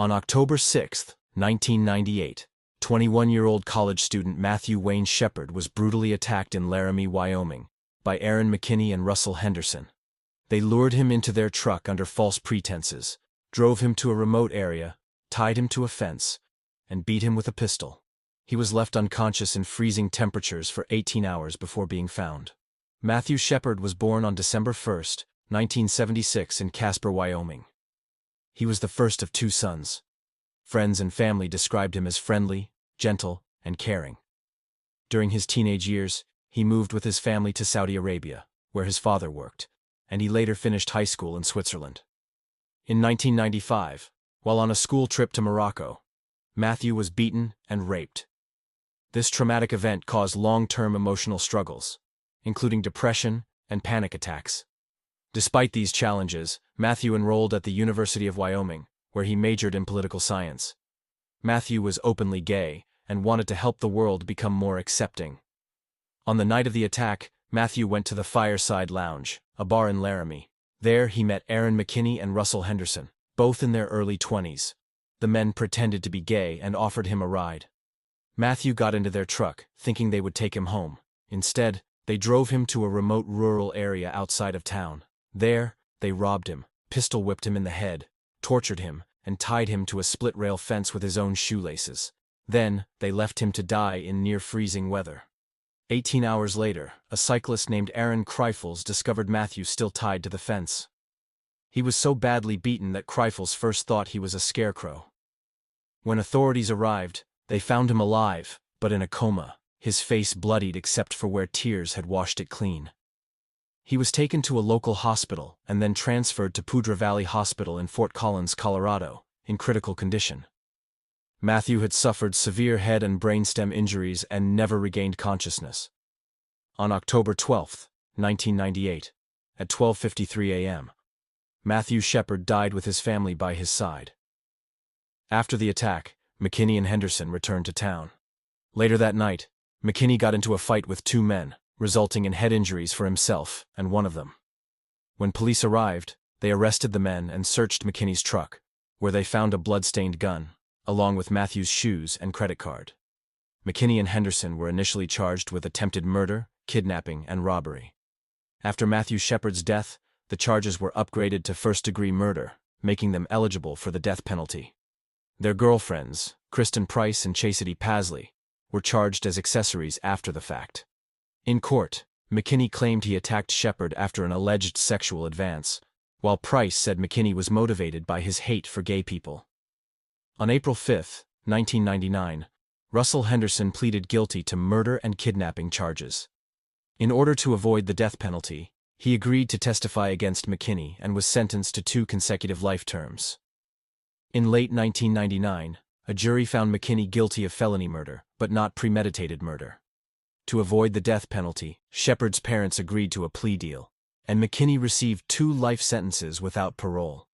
On October 6, 1998, 21-year-old college student Matthew Wayne Shepard was brutally attacked in Laramie, Wyoming, by Aaron McKinney and Russell Henderson. They lured him into their truck under false pretenses, drove him to a remote area, tied him to a fence, and beat him with a pistol. He was left unconscious in freezing temperatures for 18 hours before being found. Matthew Shepard was born on December 1, 1976 in Casper, Wyoming. He was the first of 2 sons. Friends and family described him as friendly, gentle, and caring. During his teenage years, he moved with his family to Saudi Arabia, where his father worked, and he later finished high school in Switzerland. In 1995, while on a school trip to Morocco, Matthew was beaten and raped. This traumatic event caused long-term emotional struggles, including depression and panic attacks. Despite these challenges, Matthew enrolled at the University of Wyoming, where he majored in political science. Matthew was openly gay and wanted to help the world become more accepting. On the night of the attack, Matthew went to the Fireside Lounge, a bar in Laramie. There he met Aaron McKinney and Russell Henderson, both in their early 20s. The men pretended to be gay and offered him a ride. Matthew got into their truck, thinking they would take him home. Instead, they drove him to a remote rural area outside of town. There, they robbed him, pistol-whipped him in the head, tortured him, and tied him to a split-rail fence with his own shoelaces. Then, they left him to die in near-freezing weather. 18 hours later, a cyclist named Aaron Kreifels discovered Matthew still tied to the fence. He was so badly beaten that Kreifels first thought he was a scarecrow. When authorities arrived, they found him alive, but in a coma, his face bloodied except for where tears had washed it clean. He was taken to a local hospital and then transferred to Poudre Valley Hospital in Fort Collins, Colorado, in critical condition. Matthew had suffered severe head and brainstem injuries and never regained consciousness. On October 12, 1998, at 12:53 a.m., Matthew Shepard died with his family by his side. After the attack, McKinney and Henderson returned to town. Later that night, McKinney got into a fight with 2 men, resulting in head injuries for himself and one of them. When police arrived, they arrested the men and searched McKinney's truck, where they found a blood-stained gun, along with Matthew's shoes and credit card. McKinney and Henderson were initially charged with attempted murder, kidnapping, and robbery. After Matthew Shepard's death, the charges were upgraded to first-degree murder, making them eligible for the death penalty. Their girlfriends, Kristen Price and Chastity Pasley, were charged as accessories after the fact. In court, McKinney claimed he attacked Shepard after an alleged sexual advance, while Price said McKinney was motivated by his hate for gay people. On April 5, 1999, Russell Henderson pleaded guilty to murder and kidnapping charges. In order to avoid the death penalty, he agreed to testify against McKinney and was sentenced to 2 consecutive life terms. In late 1999, a jury found McKinney guilty of felony murder, but not premeditated murder. To avoid the death penalty, Shepard's parents agreed to a plea deal, and McKinney received 2 life sentences without parole.